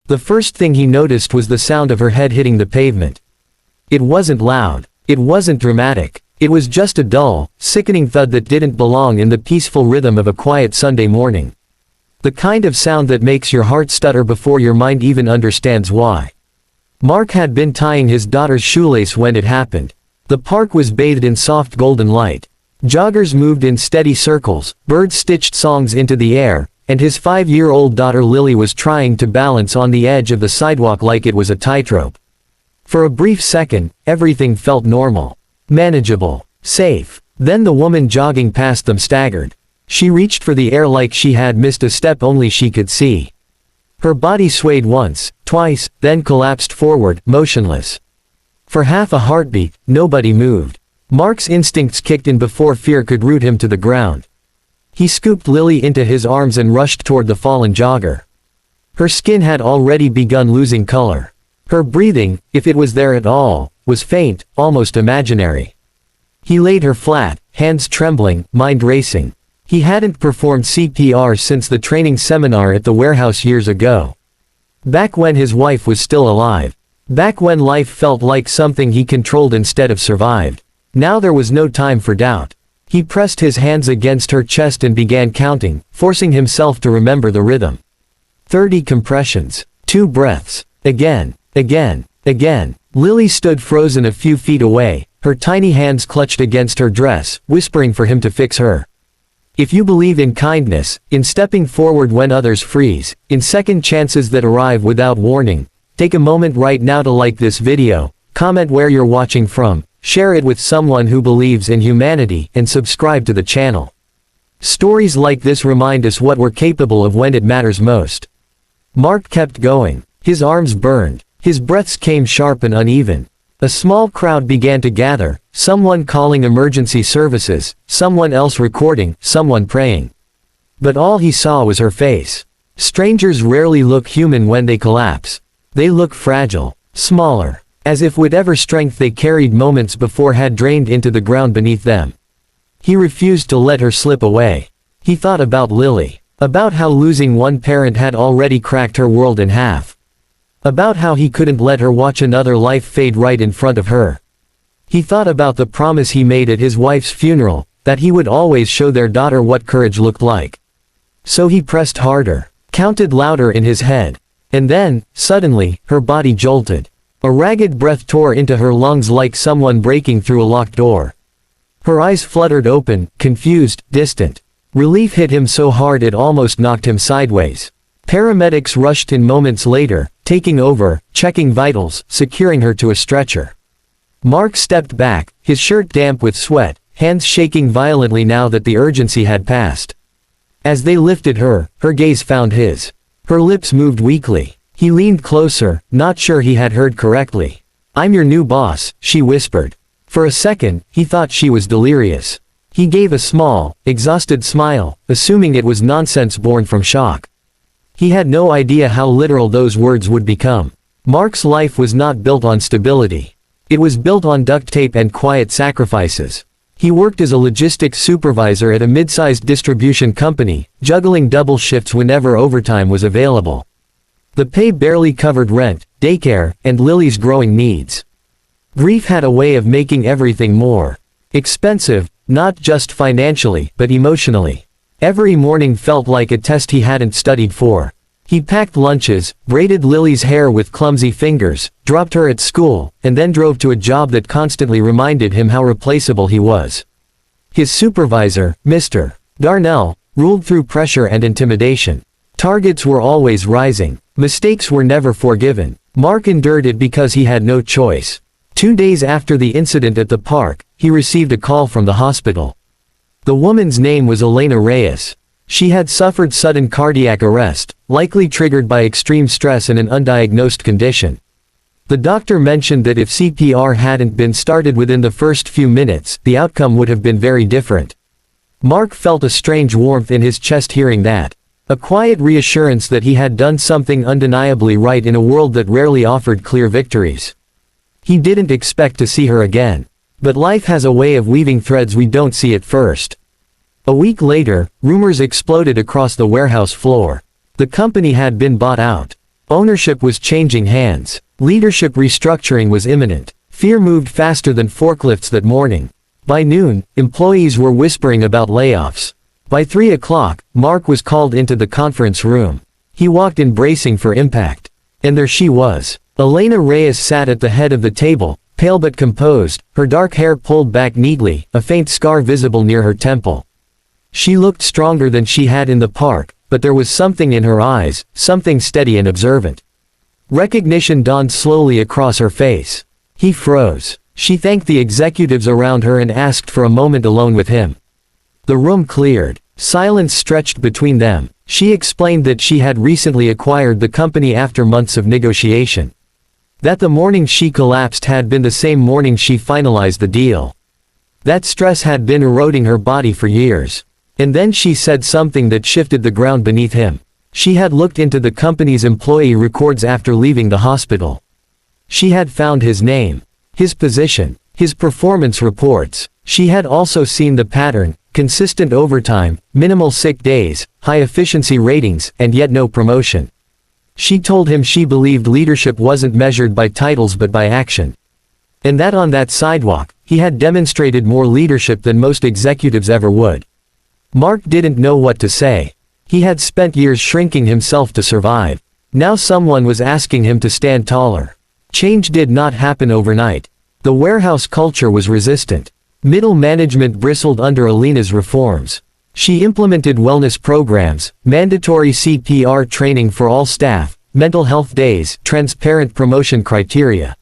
The first thing he noticed was the sound of her head hitting the pavement. It wasn't loud. It wasn't dramatic. It was just a dull, sickening thud that didn't belong in the peaceful rhythm of a quiet Sunday morning. The kind of sound that makes your heart stutter before your mind even understands why. Mark had been tying his daughter's shoelace when it happened. The park was bathed in soft golden light. Joggers moved in steady circles, birds stitched songs into the air, and his 5-year-old daughter Lily was trying to balance on the edge of the sidewalk like it was a tightrope. For a brief second, everything felt normal, manageable, safe. Then the woman jogging past them staggered. She reached for the air like she had missed a step only she could see. Her body swayed once, twice, then collapsed forward, motionless. For half a heartbeat, nobody moved. Mark's instincts kicked in before fear could root him to the ground. He scooped Lily into his arms and rushed toward the fallen jogger. Her skin had already begun losing color. Her breathing, if it was there at all, was faint, almost imaginary. He laid her flat, hands trembling, mind racing. He hadn't performed CPR since the training seminar at the warehouse years ago. Back when his wife was still alive. Back when life felt like something he controlled instead of survived. Now there was no time for doubt. He pressed his hands against her chest and began counting, forcing himself to remember the rhythm. 30 compressions. 2 breaths. Again. Again. Again. Lily stood frozen a few feet away, her tiny hands clutched against her dress, whispering for him to fix her. If you believe in kindness, in stepping forward when others freeze, in second chances that arrive without warning, take a moment right now to like this video, comment where you're watching from, share it with someone who believes in humanity, and subscribe to the channel. Stories like this remind us what we're capable of when it matters most. Mark kept going. His arms burned. His breaths came sharp and uneven. A small crowd began to gather, someone calling emergency services, someone else recording, someone praying. But all he saw was her face. Strangers rarely look human when they collapse. They look fragile, smaller, as if whatever strength they carried moments before had drained into the ground beneath them. He refused to let her slip away. He thought about Lily. About how losing one parent had already cracked her world in half. About how he couldn't let her watch another life fade right in front of her. He thought about the promise he made at his wife's funeral, that he would always show their daughter what courage looked like. So he pressed harder, counted louder in his head. And then, suddenly, her body jolted. A ragged breath tore into her lungs like someone breaking through a locked door. Her eyes fluttered open, confused, distant. Relief hit him so hard it almost knocked him sideways. Paramedics rushed in moments later, taking over, checking vitals, securing her to a stretcher. Mark stepped back, his shirt damp with sweat, hands shaking violently now that the urgency had passed. As they lifted her, her gaze found his. Her lips moved weakly. He leaned closer, not sure he had heard correctly. "I'm your new boss," she whispered. For a second, he thought she was delirious. He gave a small, exhausted smile, assuming it was nonsense born from shock. He had no idea how literal those words would become. Mark's life was not built on stability. It was built on duct tape and quiet sacrifices. He worked as a logistics supervisor at a mid-sized distribution company, juggling double shifts whenever overtime was available. The pay barely covered rent, daycare, and Lily's growing needs. Grief had a way of making everything more expensive, not just financially, but emotionally. Every morning felt like a test he hadn't studied for. He packed lunches, braided Lily's hair with clumsy fingers, dropped her at school, and then drove to a job that constantly reminded him how replaceable he was. His supervisor, Mr. Darnell, ruled through pressure and intimidation. Targets were always rising. Mistakes were never forgiven. Mark endured it because he had no choice. 2 days after the incident at the park, he received a call from the hospital. The woman's name was Elena Reyes. She had suffered sudden cardiac arrest, likely triggered by extreme stress and an undiagnosed condition. The doctor mentioned that if CPR hadn't been started within the first few minutes, the outcome would have been very different. Mark felt a strange warmth in his chest hearing that. A quiet reassurance that he had done something undeniably right in a world that rarely offered clear victories. He didn't expect to see her again. But life has a way of weaving threads we don't see at first. A week later, rumors exploded across the warehouse floor. The company had been bought out. Ownership was changing hands. Leadership restructuring was imminent. Fear moved faster than forklifts that morning. By noon, employees were whispering about layoffs. By 3 o'clock, Mark was called into the conference room. He walked in bracing for impact. And there she was. Elena Reyes sat at the head of the table, pale but composed, her dark hair pulled back neatly, a faint scar visible near her temple. She looked stronger than she had in the park, but there was something in her eyes, something steady and observant. Recognition dawned slowly across her face. He froze. She thanked the executives around her and asked for a moment alone with him. The room cleared. Silence stretched between them. She explained that she had recently acquired the company after months of negotiation. That the morning she collapsed had been the same morning she finalized the deal. That stress had been eroding her body for years. And then she said something that shifted the ground beneath him. She had looked into the company's employee records after leaving the hospital. She had found his name, his position, his performance reports. She had also seen the pattern: consistent overtime, minimal sick days, high efficiency ratings, and yet no promotion. She told him she believed leadership wasn't measured by titles but by action. And that on that sidewalk, he had demonstrated more leadership than most executives ever would. Mark didn't know what to say. He had spent years shrinking himself to survive. Now someone was asking him to stand taller. Change did not happen overnight. The warehouse culture was resistant. Middle management bristled under Elena's reforms. She implemented wellness programs, mandatory CPR training for all staff, mental health days, transparent promotion criteria.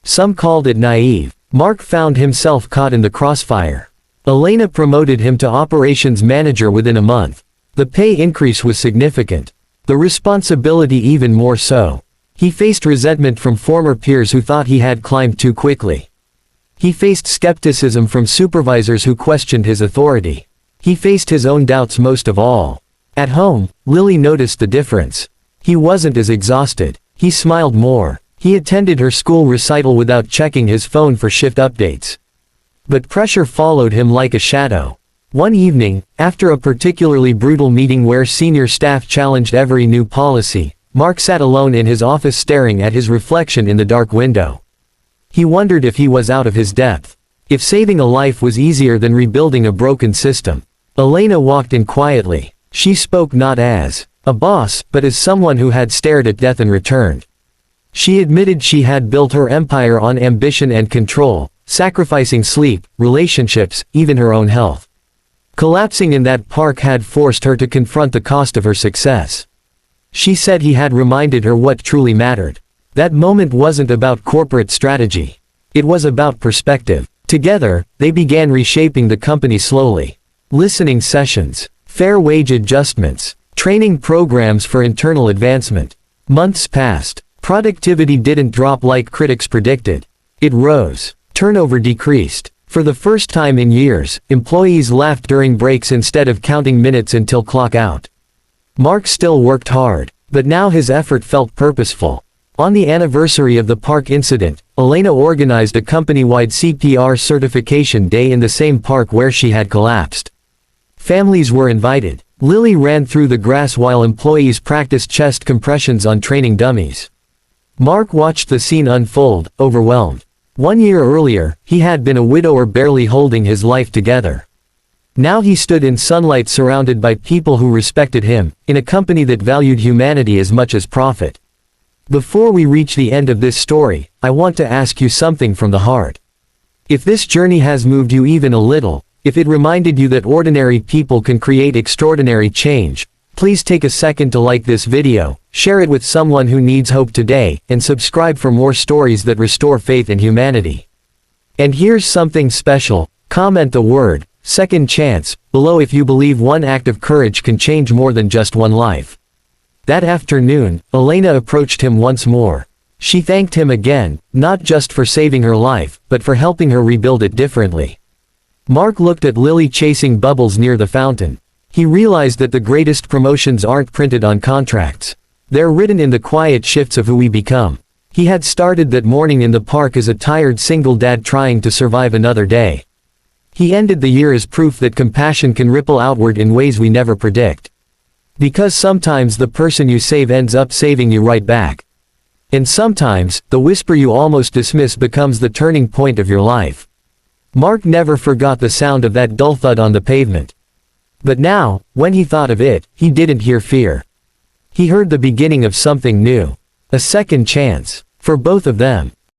Some called it naive. Mark found himself caught in the crossfire. Elena promoted him to operations manager within a month. The pay increase was significant. The responsibility even more so. He faced resentment from former peers who thought he had climbed too quickly. He faced skepticism from supervisors who questioned his authority. He faced his own doubts most of all. At home, Lily noticed the difference. He wasn't as exhausted. He smiled more. He attended her school recital without checking his phone for shift updates. But pressure followed him like a shadow. One evening, after a particularly brutal meeting where senior staff challenged every new policy, Mark sat alone in his office staring at his reflection in the dark window. He wondered if he was out of his depth. If saving a life was easier than rebuilding a broken system. Elena walked in quietly. She spoke not as a boss, but as someone who had stared at death and returned. She admitted she had built her empire on ambition and control, sacrificing sleep, relationships, even her own health. Collapsing in that park had forced her to confront the cost of her success. She said he had reminded her what truly mattered. That moment wasn't about corporate strategy. It was about perspective. Together, they began reshaping the company slowly. Listening sessions, fair wage adjustments, training programs for internal advancement. Months passed. Productivity didn't drop like critics predicted. It rose. Turnover decreased. For the first time in years, employees laughed during breaks instead of counting minutes until clock out. Mark still worked hard, but now his effort felt purposeful. On the anniversary of the park incident, Elena organized a company-wide CPR certification day in the same park where she had collapsed. Families were invited. Lily ran through the grass while employees practiced chest compressions on training dummies. Mark watched the scene unfold, overwhelmed. 1 year earlier, he had been a widower barely holding his life together. Now he stood in sunlight surrounded by people who respected him, in a company that valued humanity as much as profit. Before we reach the end of this story, I want to ask you something from the heart. If this journey has moved you even a little, if it reminded you that ordinary people can create extraordinary change, please take a second to like this video, share it with someone who needs hope today, and subscribe for more stories that restore faith in humanity. And here's something special: comment the word "second chance" below if you believe one act of courage can change more than just one life. That afternoon, Elena approached him once more. She thanked him again, not just for saving her life, but for helping her rebuild it differently. Mark looked at Lily chasing bubbles near the fountain. He realized that the greatest promotions aren't printed on contracts. They're written in the quiet shifts of who we become. He had started that morning in the park as a tired single dad trying to survive another day. He ended the year as proof that compassion can ripple outward in ways we never predict. Because sometimes the person you save ends up saving you right back. And sometimes, the whisper you almost dismiss becomes the turning point of your life. Mark never forgot the sound of that dull thud on the pavement. But now, when he thought of it, he didn't hear fear. He heard the beginning of something new. A second chance. For both of them.